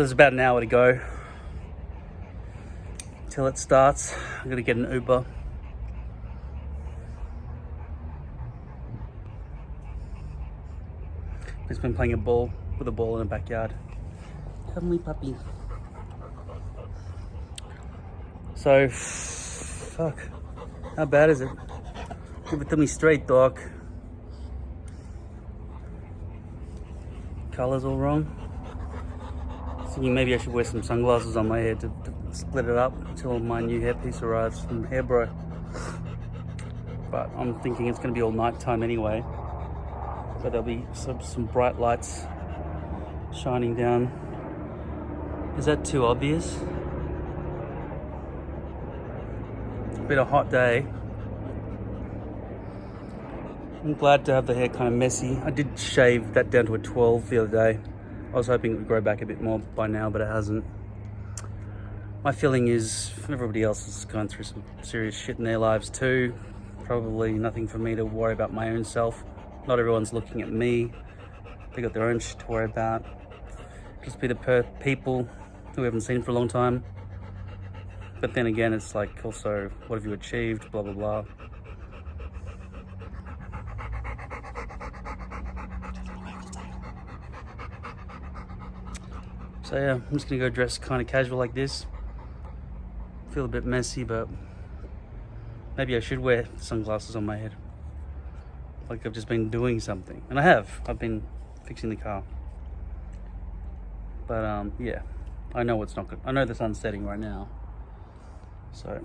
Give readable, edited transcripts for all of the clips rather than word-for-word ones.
There's about an hour to go till it starts. I'm gonna get an Uber. He's been playing with a ball in the backyard. Cuddly puppy. So, fuck. How bad is it? Give it to me straight, dog. Color's all wrong. Thinking maybe I should wear some sunglasses on my head to split it up until my new hairpiece arrives from Hairbro. But I'm thinking it's going to be all nighttime anyway. But there'll be some bright lights shining down. Is that too obvious? It's been a hot day. I'm glad to have the hair kind of messy. I did shave that down to a 12 the other day. I was hoping it would grow back a bit more by now, but it hasn't. My feeling is everybody else has gone through some serious shit in their lives too. Probably nothing for me to worry about my own self. Not everyone's looking at me. They got their own shit to worry about. Just be the people who we haven't seen for a long time. But then again, it's like also, what have you achieved? Blah, blah, blah. So yeah, I'm just gonna go dress kind of casual like this. Feel a bit messy, but maybe I should wear sunglasses on my head. Like I've just been doing something. And I have. I've been fixing the car. But yeah, I know it's not good. I know the sun's setting right now. So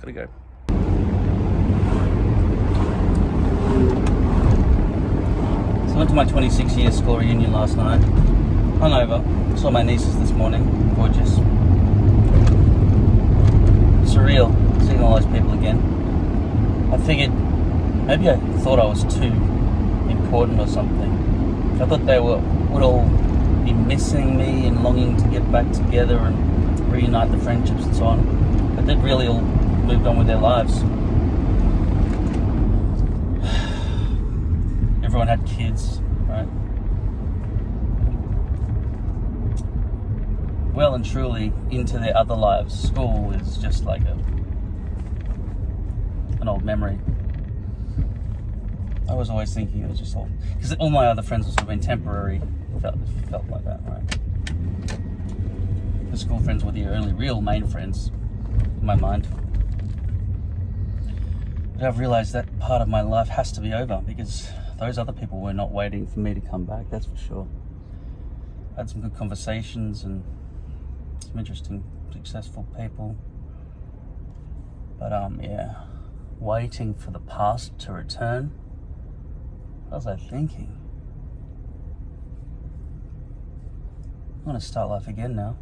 gotta go. I went to my 26-year school reunion last night. Hungover. Saw my nieces this morning. Gorgeous. Surreal seeing all those people again. I figured maybe I thought I was too important or something. I thought they would all be missing me and longing to get back together and reunite the friendships and so on. But they'd really all moved on with their lives. Everyone had kids, right? Well and truly into their other lives. School is just like an old memory. I was always thinking it was just all... Because all my other friends have sort of been temporary. Felt like that, right? The school friends were the only real main friends in my mind. But I've realised that part of my life has to be over because those other people were not waiting for me to come back, that's for sure. I had some good conversations and some interesting, successful people. But yeah, waiting for the past to return. What was I thinking? I want to start life again now.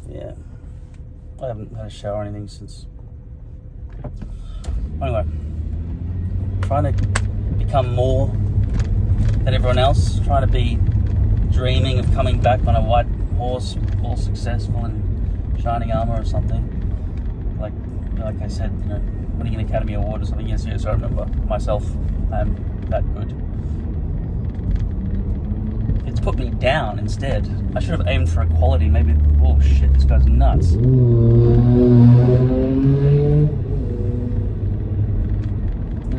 Yeah, I haven't had a shower or anything since. Anyway, trying to become more than everyone else, trying to be dreaming of coming back on a white horse, all successful in shining armor or something. Like I said, you know, winning an Academy Award or something. Yes, I remember myself. I'm that good. It's put me down instead. I should have aimed for equality. Maybe. Oh shit, this guy's nuts.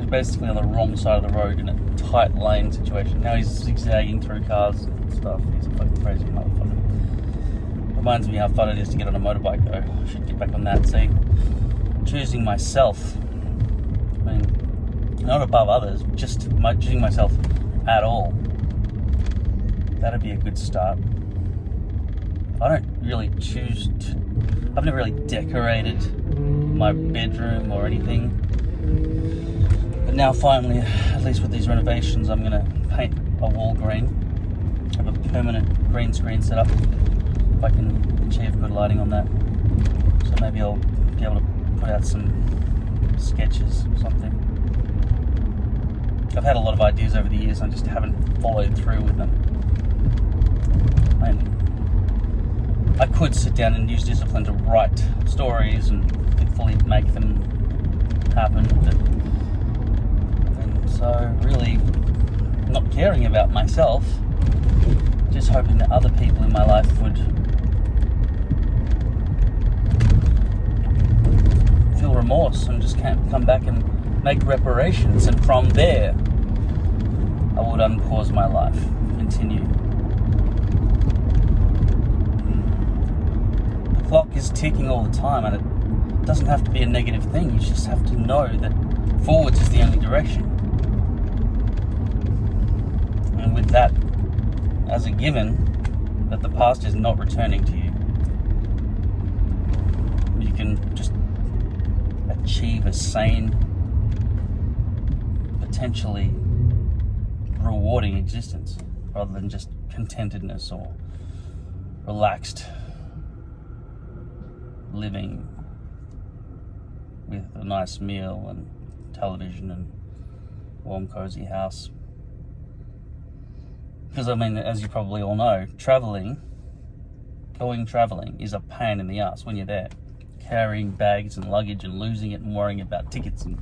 Basically on the wrong side of the road in a tight lane situation. Now he's zigzagging through cars and stuff. He's a fucking crazy motherfucker. Reminds me how fun it is to get on a motorbike though. I should get back on that. See, choosing myself. I mean, not above others, just choosing myself at all. That'd be a good start. I don't really I've never really decorated my bedroom or anything. But now finally, at least with these renovations, I'm going to paint a wall green. Have a permanent green screen set up if I can achieve good lighting on that. So maybe I'll be able to put out some sketches or something. I've had a lot of ideas over the years and I just haven't followed through with them. I could sit down and use discipline to write stories and fully make them caring about myself, just hoping that other people in my life would feel remorse and just can't come back and make reparations, and from there I would unpause my life, continue. The clock is ticking all the time, and it doesn't have to be a negative thing. You just have to know that forwards is the only direction. And with that as a given, that the past is not returning to you, you can just achieve a sane, potentially rewarding existence, rather than just contentedness or relaxed living with a nice meal and television and warm, cozy house. Because I mean, as you probably all know, traveling is a pain in the ass when you're there, carrying bags and luggage and losing it and worrying about tickets and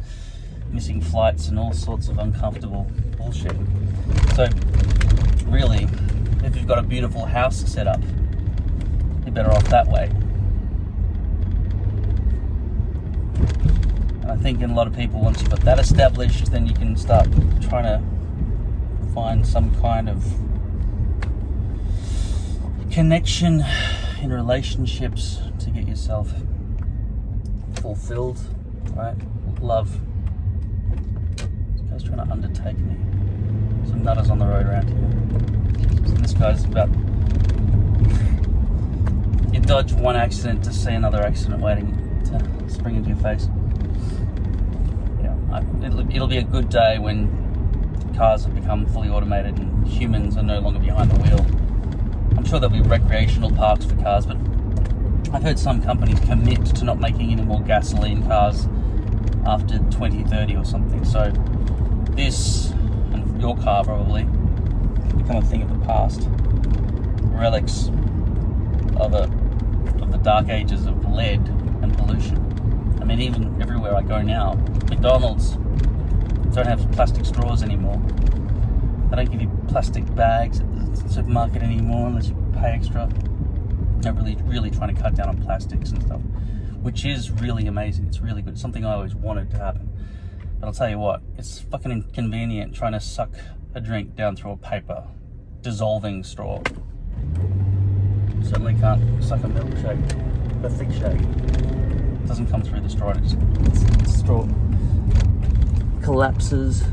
missing flights and all sorts of uncomfortable bullshit. So really, if you've got a beautiful house set up, you're better off that way. And I think in a lot of people, once you've got that established, then you can start trying to find some kind of connection in relationships to get yourself fulfilled, right? Love. This guy's trying to undertake me. Some nutters on the road around here. So this guy's about... You dodge one accident to see another accident waiting to spring into your face. Yeah, it'll be a good day when cars have become fully automated and humans are no longer behind the wheel. I'm sure there'll be recreational parks for cars, but I've heard some companies commit to not making any more gasoline cars after 2030 or something. So this, and your car probably, become a thing of the past. Relics of the dark ages of lead and pollution. I mean, even everywhere I go now, McDonald's don't have plastic straws anymore. They don't give you plastic bags at the supermarket anymore unless you pay extra. They're really trying to cut down on plastics and stuff, which is really amazing. It's really good. It's something I always wanted to happen. But I'll tell you what, it's fucking inconvenient trying to suck a drink down through a paper dissolving straw. Certainly can't suck a milkshake, a thick shake. It doesn't come through the straw. The straw collapses.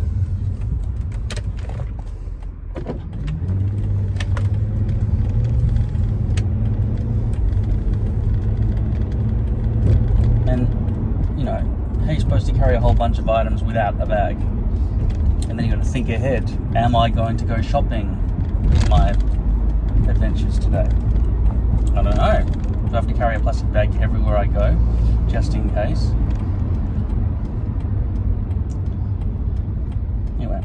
And, you know, how are you supposed to carry a whole bunch of items without a bag? And then you've got to think ahead. Am I going to go shopping with my adventures today? I don't know. Do I have to carry a plastic bag everywhere I go, just in case? Anyway.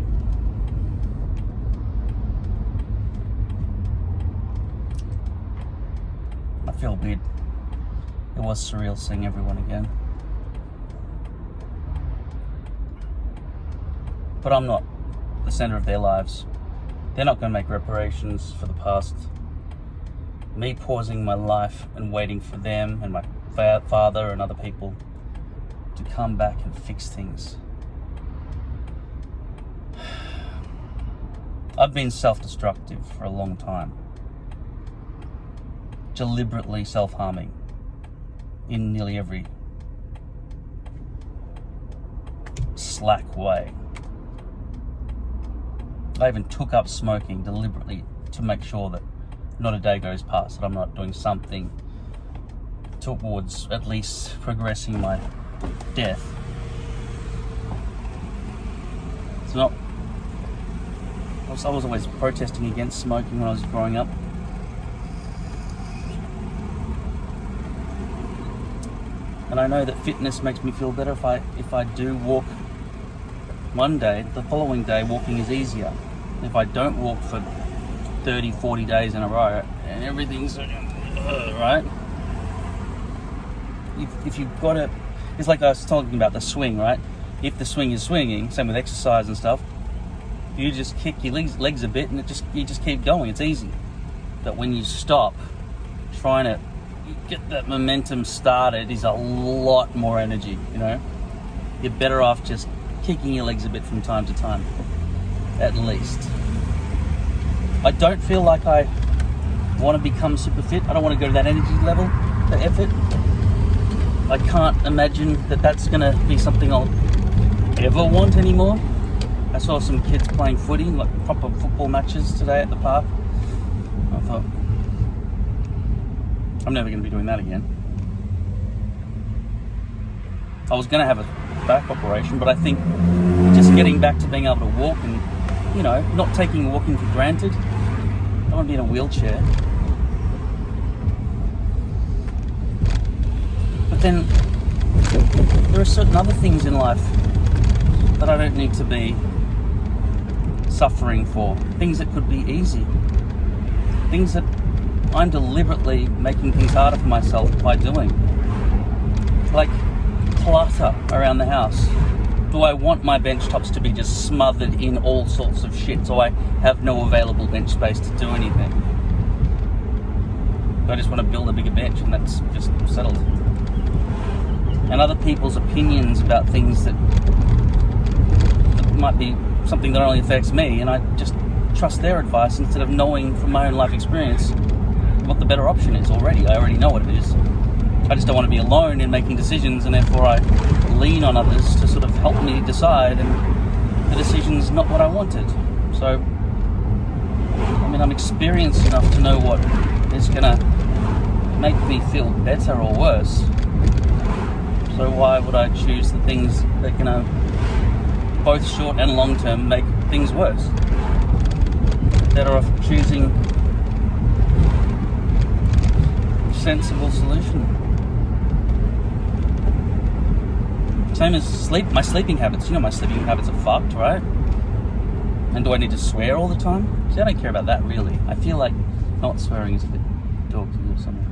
I feel weird. It was surreal seeing everyone again. But I'm not the center of their lives. They're not going to make reparations for the past. Me pausing my life and waiting for them and my father and other people to come back and fix things. I've been self-destructive for a long time. Deliberately self-harming in nearly every slack way. I even took up smoking deliberately to make sure that not a day goes past that I'm not doing something towards at least progressing my death. It's not... I was always protesting against smoking when I was growing up. And I know that fitness makes me feel better if I do walk one day, the following day walking is easier. If I don't walk for 30, 40 days in a row and everything's right, if you've got it, it's like I was talking about the swing, right? If the swing is swinging, same with exercise and stuff, you just kick your legs a bit and you just keep going. It's easy. But when you stop trying to get that momentum started is a lot more energy, you know. You're better off just kicking your legs a bit from time to time, at least. I don't feel like I want to become super fit. I don't want to go to that energy level, that effort. I can't imagine that that's going to be something I'll ever want anymore. I saw some kids playing footy, like proper football matches today at the park. I thought, I'm never going to be doing that again. I was going to have a back operation, but I think just getting back to being able to walk and, you know, not taking walking for granted. I don't want to be in a wheelchair. But then there are certain other things in life that I don't need to be suffering for. Things that could be easy. Things that I'm deliberately making things harder for myself by doing. Like clutter around the house. Do I want my bench tops to be just smothered in all sorts of shit so I have no available bench space to do anything? I just want to build a bigger bench and that's just settled. And other people's opinions about things that might be something that only affects me, and I just trust their advice instead of knowing from my own life experience what the better option is already. I already know what it is. I just don't want to be alone in making decisions, and therefore I lean on others to sort of help me decide, and the decision's not what I wanted. So, I mean, I'm experienced enough to know what is going to make me feel better or worse. So why would I choose the things that can both short and long term make things worse? Better off choosing a sensible solution. Same as sleep. My sleeping habits. You know, my sleeping habits are fucked, right? And do I need to swear all the time? See, I don't care about that really. I feel like not swearing is a bit dorky or something.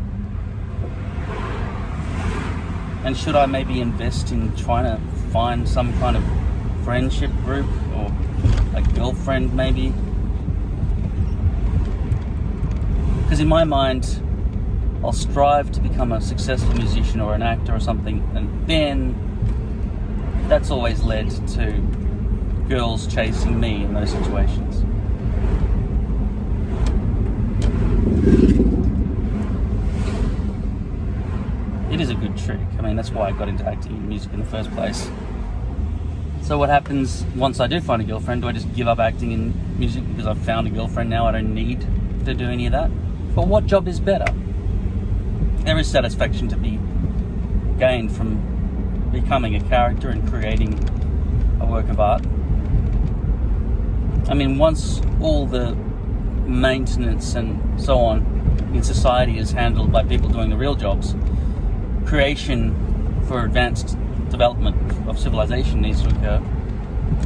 And should I maybe invest in trying to find some kind of friendship group or a girlfriend maybe? Because in my mind, I'll strive to become a successful musician or an actor or something, and then that's always led to girls chasing me in those situations. It is a good trick. I mean, that's why I got into acting and music in the first place. So what happens once I do find a girlfriend? Do I just give up acting and music because I've found a girlfriend now? I don't need to do any of that. But what job is better? There is satisfaction to be gained from becoming a character and creating a work of art. I mean, once all the maintenance and so on in society is handled by people doing the real jobs, creation for advanced development of civilization needs to occur.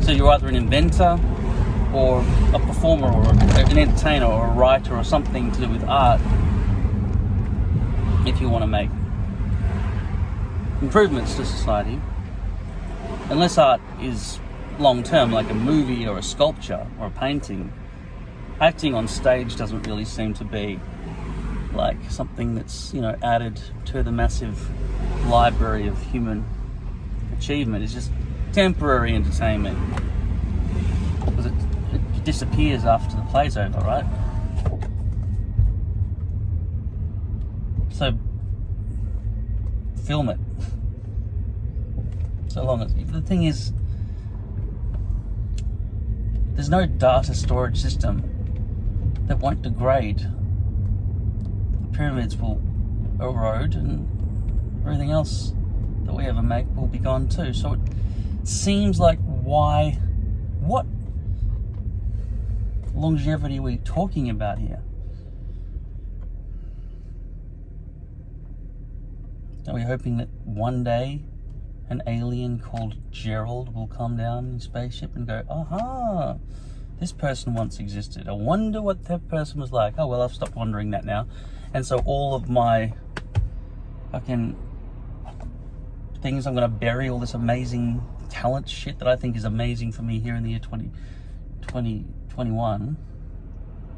So you're either an inventor or a performer or an entertainer or a writer or something to do with art if you want to make improvements to society. Unless art is long-term, like a movie or a sculpture or a painting, acting on stage doesn't really seem to be like something that's, you know, added to the massive library of human achievement. It's just temporary entertainment because it disappears after the play's over, right? So film it. So long as the thing is, there's no data storage system that won't degrade. The pyramids will erode and everything else that we ever make will be gone too. So it seems like what longevity are we talking about here? Are we hoping that one day an alien called Gerald will come down in a spaceship and go, aha, this person once existed. I wonder what that person was like. Oh, well, I've stopped wondering that now. And so all of my fucking things, I'm going to bury all this amazing talent shit that I think is amazing for me here in the year 2020 2021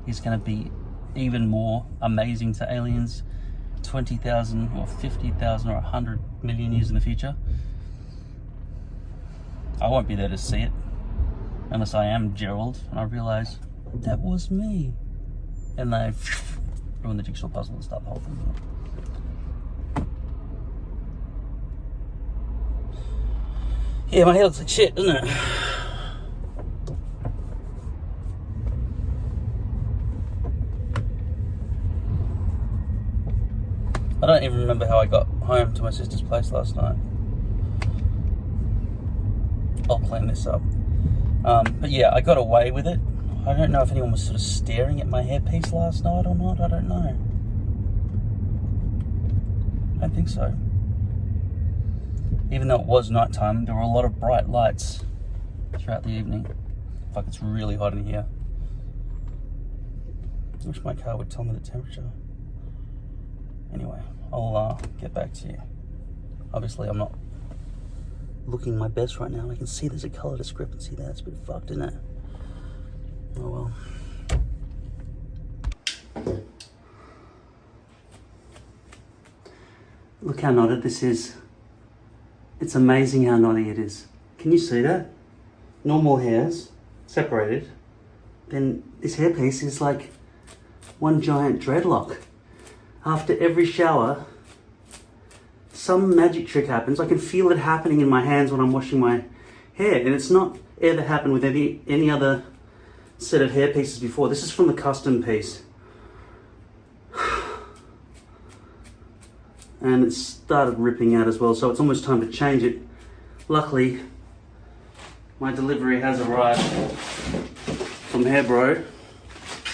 is going to be even more amazing to aliens 20,000 or 50,000 or 100 million years in the future. I won't be there to see it unless I am Gerald and I realise that was me. And they ruin the jigsaw puzzle and start the whole thing. Yeah, my hair looks like shit, doesn't it? I don't even remember how I got home to my sister's place last night. I'll clean this up. But yeah, I got away with it. I don't know if anyone was sort of staring at my hairpiece last night or not. I don't know. I don't think so. Even though it was nighttime, there were a lot of bright lights throughout the evening. Fuck, it's really hot in here. I wish my car would tell me the temperature. Anyway, I'll get back to you. Obviously, I'm not looking my best right now. I can see there's a colour discrepancy there. It's a bit fucked, isn't it? Oh well. Look how knotted this is. It's amazing how knotty it is. Can you see that? Normal hairs, separated. Then this hairpiece is like one giant dreadlock. After every shower, some magic trick happens. I can feel it happening in my hands when I'm washing my hair. And it's not ever happened with any other set of hair pieces before. This is from the custom piece. And it started ripping out as well, so it's almost time to change it. Luckily, my delivery has arrived from Hairbro.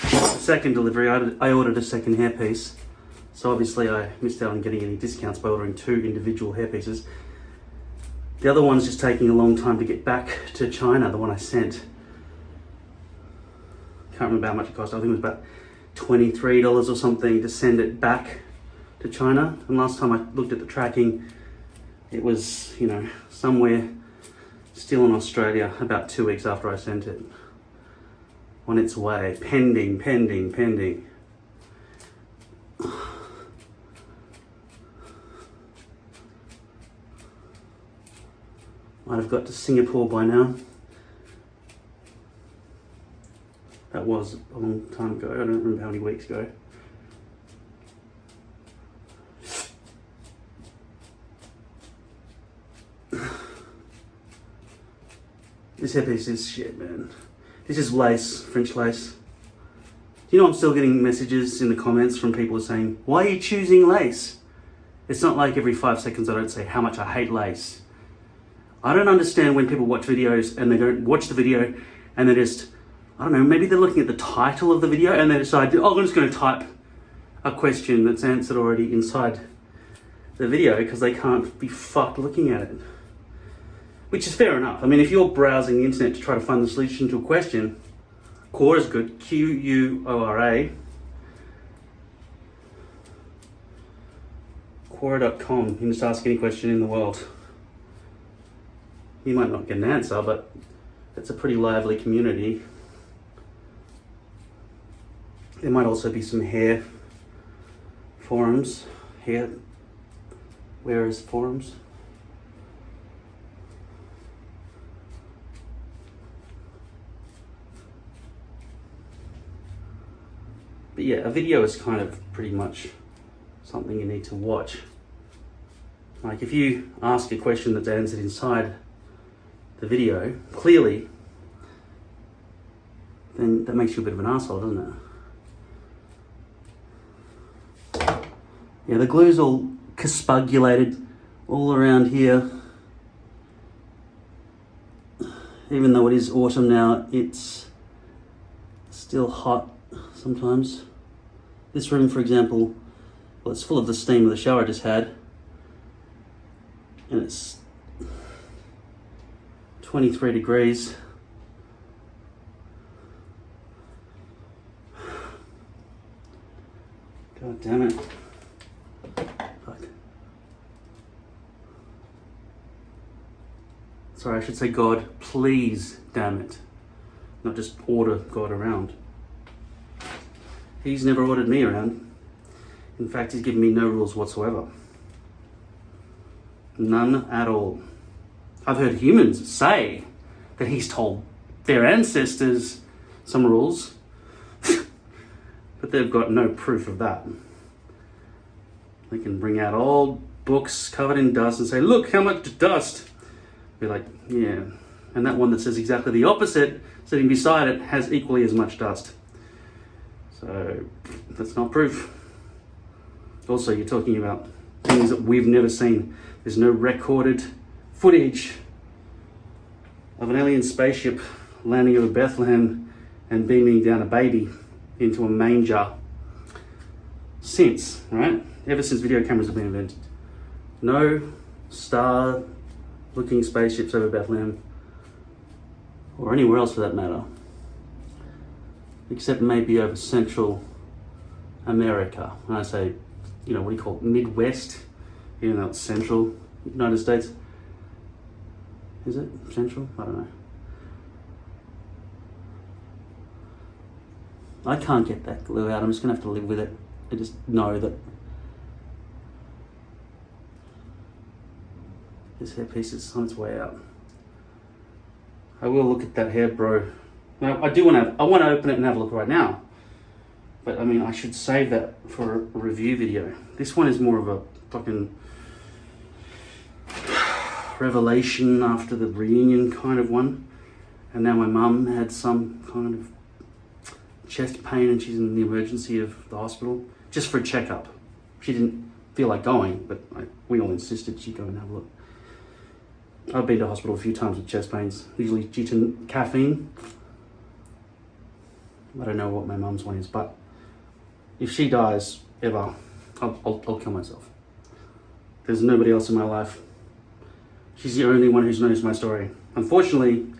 The second delivery, I ordered a second hairpiece. So obviously I missed out on getting any discounts by ordering 2 individual hairpieces. The other one's just taking a long time to get back to China, the one I sent. Can't remember how much it cost. I think it was about $23 or something to send it back to China. And last time I looked at the tracking, it was, you know, somewhere still in Australia about 2 weeks after I sent it. On its way, pending. Might have got to Singapore by now. That was a long time ago. I don't remember how many weeks ago. This hairpiece is shit, man. This is lace, French lace. Do you know I'm still getting messages in the comments from people saying, why are you choosing lace? It's not like every 5 seconds I don't say how much I hate lace. I don't understand when people watch videos and they don't watch the video and they just, I don't know, maybe they're looking at the title of the video and they decide, oh, I'm just going to type a question that's answered already inside the video because they can't be fucked looking at it. Which is fair enough. I mean, if you're browsing the internet to try to find the solution to a question, Quora is good, Quora. Quora.com, you can just ask any question in the world. You might not get an answer, but it's a pretty lively community. There might also be some hair forums, hair wearers forums. But yeah, a video is kind of pretty much something you need to watch. Like if you ask a question that's answered inside the video, clearly, then that makes you a bit of an asshole, doesn't it? Yeah, the glue's all caspugulated all around here. Even though it is autumn now, it's still hot sometimes. This room, for example, well, it's full of the steam of the shower I just had. And it's 23 degrees. God damn it. Fuck. Sorry, I should say God, please damn it. not just order God around. He's never ordered me around. In fact, he's given me no rules whatsoever. None at all. I've heard humans say that he's told their ancestors some rules, but they've got no proof of that. They can bring out old books covered in dust and say, look how much dust. Be like, yeah. And that one that says exactly the opposite, sitting beside it, has equally as much dust. So that's not proof. Also, you're talking about things that we've never seen. There's no recorded footage of an alien spaceship landing over Bethlehem and beaming down a baby into a manger since, right? Ever since video cameras have been invented. No star-looking spaceships over Bethlehem, or anywhere else for that matter, except maybe over Central America. And I say, you know, what do you call it, Midwest, even though it's Central United States. Is it Central? I don't know. I can't get that glue out. I'm just gonna have to live with it. I just know that this hairpiece is on its way out. I will look at that hair, bro. Now, I want to open it and have a look right now. But I mean, I should save that for a review video. This one is more of a fucking revelation after the reunion kind of one. And now my mum had some kind of chest pain and she's in the emergency of the hospital just for a checkup. She didn't feel like going, but we all insisted she go and have a look. I've been to hospital a few times with chest pains, usually due to caffeine. I don't know what my mum's one is, but if she dies ever, I'll kill myself. There's nobody else in my life. She's the only one who's knows my story. Unfortunately,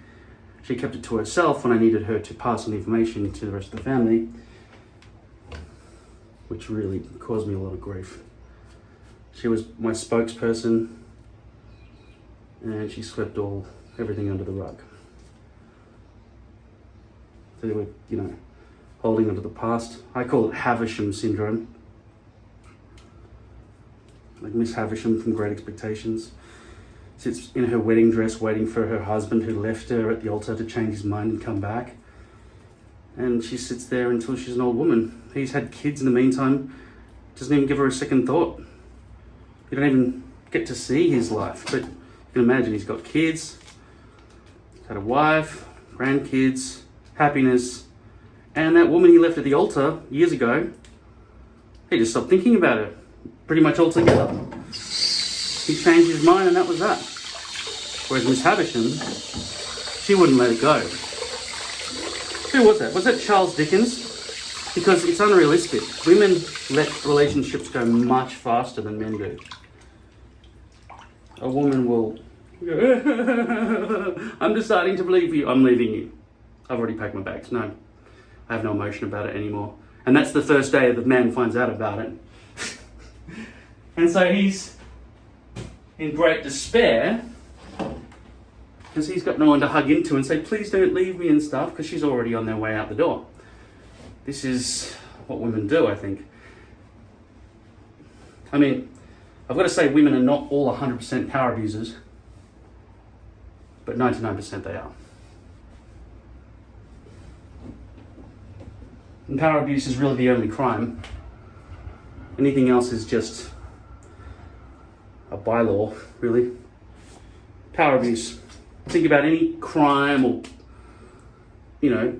she kept it to herself when I needed her to pass on the information to the rest of the family, which really caused me a lot of grief. She was my spokesperson, and she swept everything under the rug. So they were, you know, holding onto the past. I call it Havisham syndrome. Like Miss Havisham from Great Expectations. Sits in her wedding dress waiting for her husband who left her at the altar to change his mind and come back. And she sits there until she's an old woman. He's had kids in the meantime, doesn't even give her a second thought. You don't even get to see his life, but you can imagine he's got kids, he's had a wife, grandkids, happiness, and that woman he left at the altar years ago, he just stopped thinking about it pretty much altogether. He changed his mind and that was that. Whereas Miss Havisham, she wouldn't let it go. Who was that? Was that Charles Dickens? Because it's unrealistic. Women let relationships go much faster than men do. A woman will go, I'm deciding to leave you. I'm leaving you. I've already packed my bags. No, I have no emotion about it anymore. And that's the first day the man finds out about it. And so he's in great despair because he's got no one to hug into and say, please don't leave me and stuff, because she's already on their way out the door. This is what women do, I think. I mean, I've got to say women are not all 100% power abusers, but 99% they are. And power abuse is really the only crime. Anything else is just a bylaw, really. Power abuse. Think about any crime or, you know,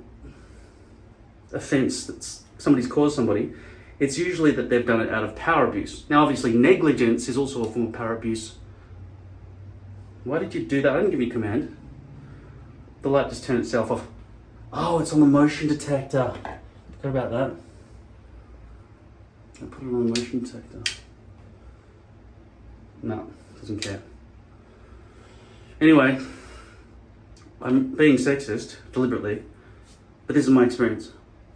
offence that somebody's caused somebody. It's usually that they've done it out of power abuse. Now, obviously, negligence is also a form of power abuse. Why did you do that? I didn't give you a command. The light just turned itself off. Oh, it's on the motion detector. Forgot about that. I put it on the motion detector. No, doesn't care. Anyway, I'm being sexist deliberately, but this is my experience.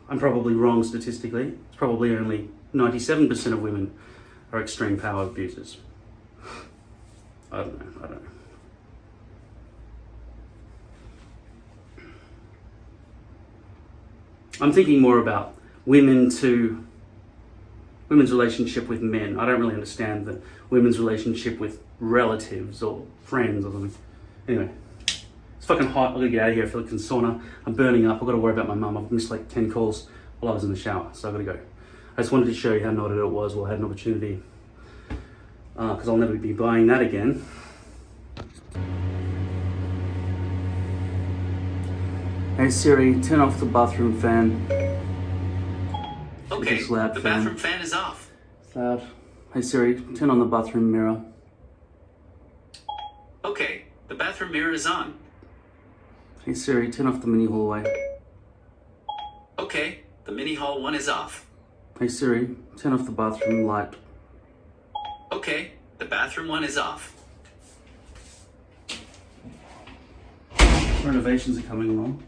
I'm probably wrong statistically. It's probably only 97% of women are extreme power abusers. I don't know. I'm thinking more about women's relationship with men. I don't really understand the women's relationship with relatives or friends or something. Anyway, it's fucking hot. I've got to get out of here. I feel like in sauna. I'm burning up. I've got to worry about my mum. I've missed like 10 calls while I was in the shower, so I've got to go. I just wanted to show you how knotted it was while I had an opportunity, because I'll never be buying that again. Hey Siri, turn off the bathroom fan. Okay, loud the fan. bathroom fan is off. It's loud. Hey Siri, turn on the bathroom mirror. Okay, the bathroom mirror is on. Hey Siri, turn off the mini hallway. Okay, the mini hall 1 is off. Hey Siri, turn off the bathroom light. Okay, the bathroom 1 is off. Renovations are coming along.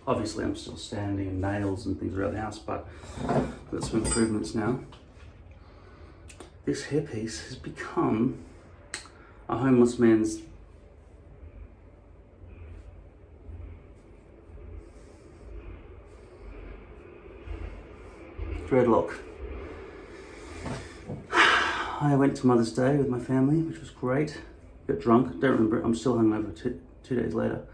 Obviously I'm still standing and nails and things around the house, but I've got some improvements now. This hairpiece has become a homeless man's dreadlock. I went to Mother's Day with my family, which was great. Got drunk, don't remember it. I'm still hungover 2 days later.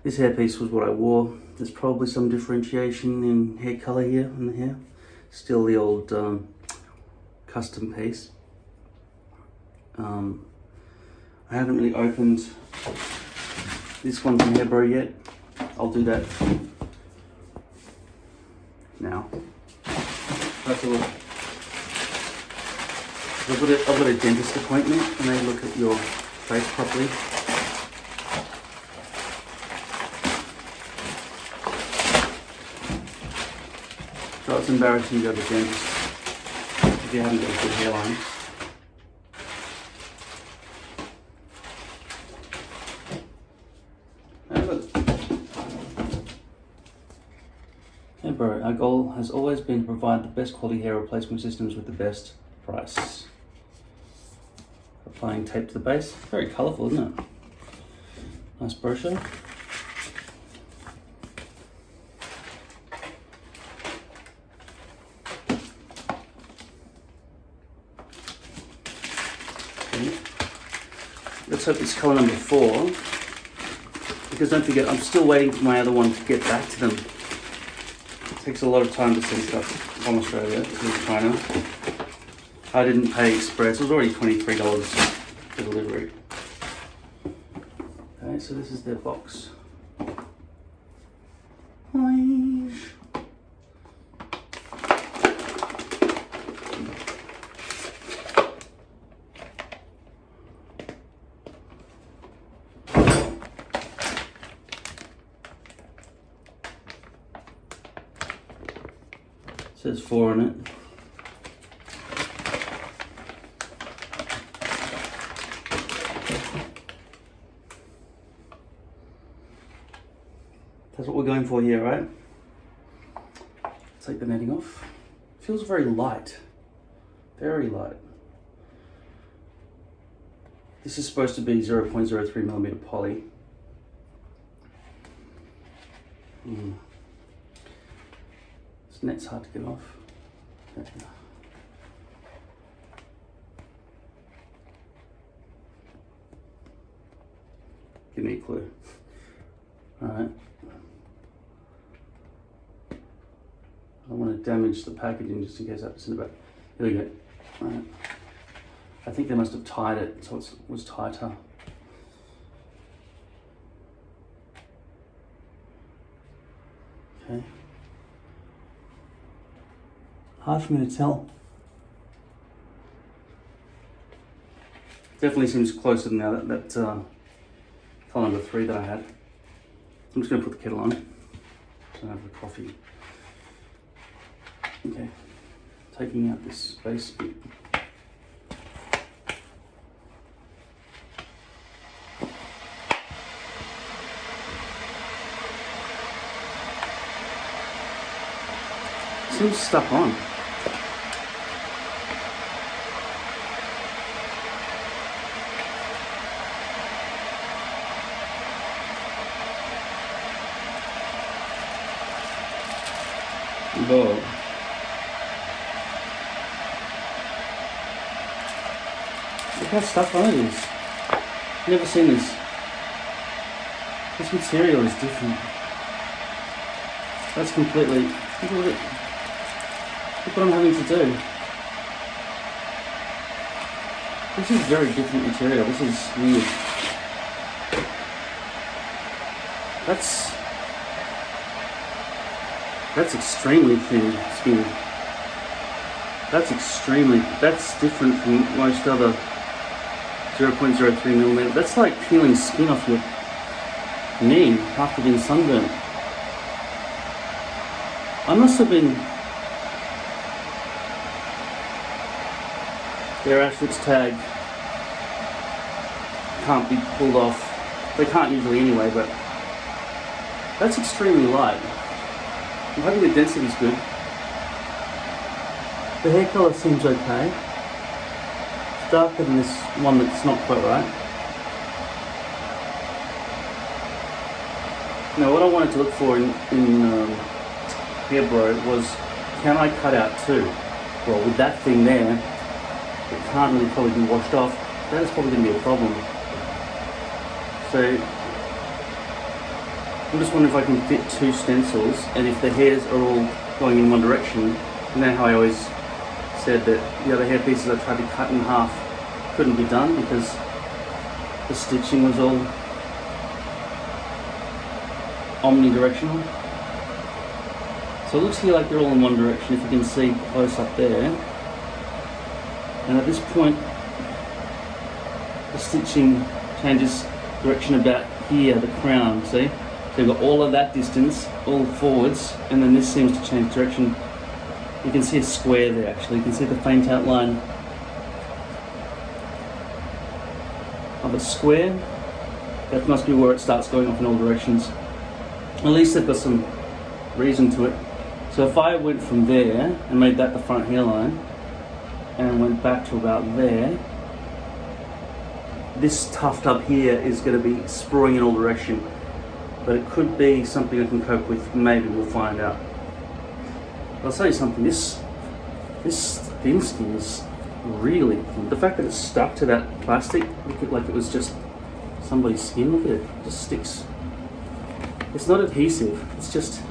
This hairpiece was what I wore. There's probably some differentiation in hair color here in the hair. Still the old custom piece. I haven't really opened this one from Hairbro yet. I'll do that now. That's a look. I've got a dentist appointment and they look at your face properly. So it's embarrassing to go to the dentist if you haven't got a good hairline. Hey bro, our goal has always been to provide the best quality hair replacement systems with the best price. Applying tape to the base. Very colourful, isn't it? Nice brochure. Let's hope it's colour number 4, because don't forget, I'm still waiting for my other one to get back to them. It takes a lot of time to send stuff from Australia to China. I didn't pay express, it was already $23 for delivery. Okay, so this is their box. Says 4 on it. That's what we're going for here, right? Take the netting off. Feels very light. Very light. This is supposed to be 0.03mm poly. This net's hard to get off. Okay. Give me a clue. Alright. I don't want to damage the packaging just in case I have to send it back. Here we go. Alright. I think they must have tied it so it was tighter. Okay. Hard for me to tell. Definitely seems closer than that color number 3 that I had. I'm just going to put the kettle on so I have the coffee. Okay, taking out this base bit. Seems stuck on. Whoa. Look how stuck on it is. Never seen this. This material is different. That's completely. Look at it. Look what I'm having to do. This is very different material. This is weird. That's extremely thin skin. That's different from most other 0.03 millimeter. That's like peeling skin off your knee after being sunburned. I must have been. Their Ashley's tag can't be pulled off. They can't usually anyway, but that's extremely light. I'm hoping the density's good. The hair colour seems okay. It's darker than this one that's not quite right. Now what I wanted to look for in Hair Bro was, can I cut out two? Well, with that thing there, it can't really probably be washed off. That is probably going to be a problem. So I'm just wondering if I can fit two stencils, and if the hairs are all going in one direction. You know how I always said that the other hair pieces I tried to cut in half couldn't be done because the stitching was all omnidirectional. So it looks here like they're all in one direction, if you can see close up there. And at this point, the stitching changes direction about here, the crown, see? So you've got all of that distance, all forwards, and then this seems to change direction. You can see a square there actually, you can see the faint outline of a square. That must be where it starts going off in all directions. At least they've got some reason to it. So if I went from there and made that the front hairline, and went back to about there, this tuft up here is going to be sprawling in all direction, but it could be something I can cope with. Maybe we'll find out. But I'll tell you something, this thin skin is really thin. The fact that it's stuck to that plastic, look at like it was just somebody's skin. Look at it, it just sticks. It's not adhesive, it's just.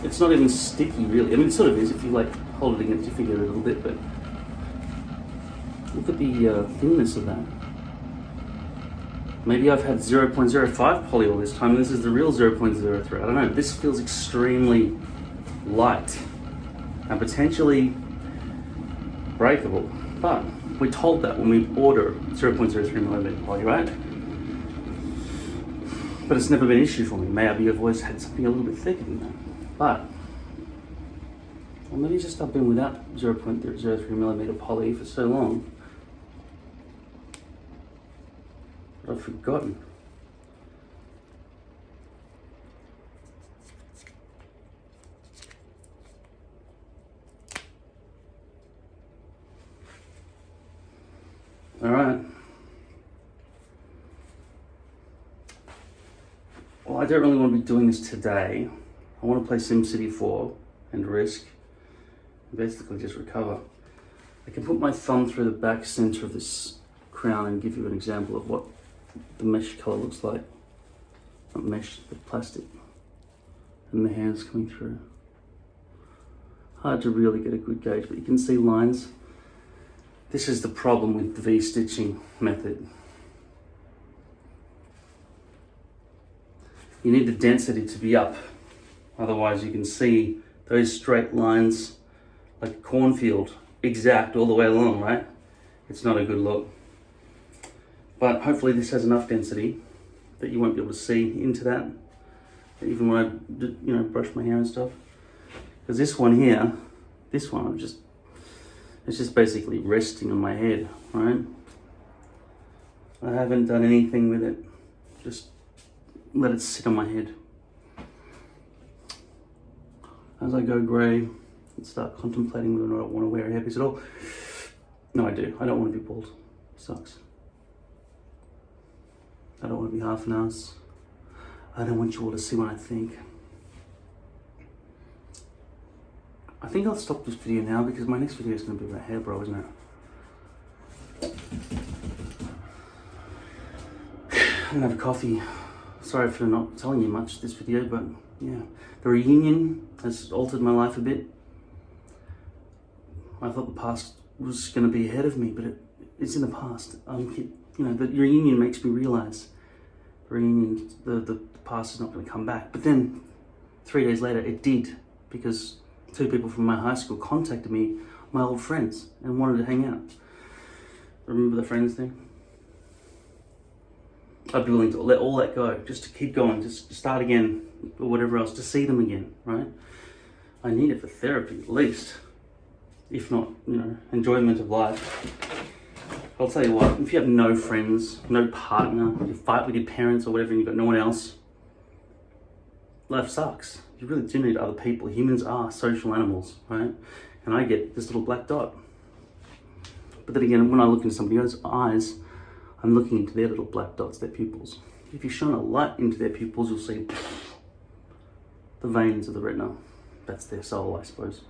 It's not even sticky really. I mean, it sort of is if you like hold it against your finger a little bit, but look at the thinness of that. Maybe I've had 0.05 poly all this time and this is the real 0.03. I don't know, this feels extremely light and potentially breakable, but we're told that when we order 0.03 millimeter poly, right? But it's never been an issue for me. Maybe I've always had something a little bit thicker than that. But, well, maybe just I've been without 0.03 millimeter poly for so long, I've forgotten. All right. Well, I don't really want to be doing this today. I want to play SimCity 4 and Risk, and basically just recover. I can put my thumb through the back center of this crown and give you an example of what the mesh color looks like. Not mesh, but plastic. And the hands coming through. Hard to really get a good gauge, but you can see lines. This is the problem with the V-stitching method. You need the density to be up. Otherwise you can see those straight lines like a cornfield, exact all the way along, right? It's not a good look. But hopefully this has enough density that you won't be able to see into that, even when I brush my hair and stuff. Because this one here, it's just basically resting on my head, right? I haven't done anything with it, just let it sit on my head. As I go grey and start contemplating whether or not I want to wear a hairpiece at all. No, I do. I don't want to be bald. Sucks. I don't want to be half an ass. I don't want you all to see what I think. I think I'll stop this video now because my next video is going to be about hair, bro, isn't it? I'm gonna have a coffee. Sorry for not telling you much this video, but yeah, the reunion has altered my life a bit. I thought the past was going to be ahead of me, but it's in the past. You know, the reunion makes me realize the past is not going to come back. But then 3 days later, it did, because 2 people from my high school contacted me, my old friends, and wanted to hang out. Remember the friends thing? I'd be willing to let all that go, just to keep going, just to start again, or whatever else, to see them again, right? I need it for therapy, at least. If not, you know, enjoyment of life. I'll tell you what, if you have no friends, no partner, you fight with your parents or whatever and you've got no one else, life sucks. You really do need other people. Humans are social animals, right? And I get this little black dot. But then again, when I look into somebody else's eyes, I'm looking into their little black dots, their pupils. If you shine a light into their pupils, you'll see the veins of the retina. That's their soul, I suppose.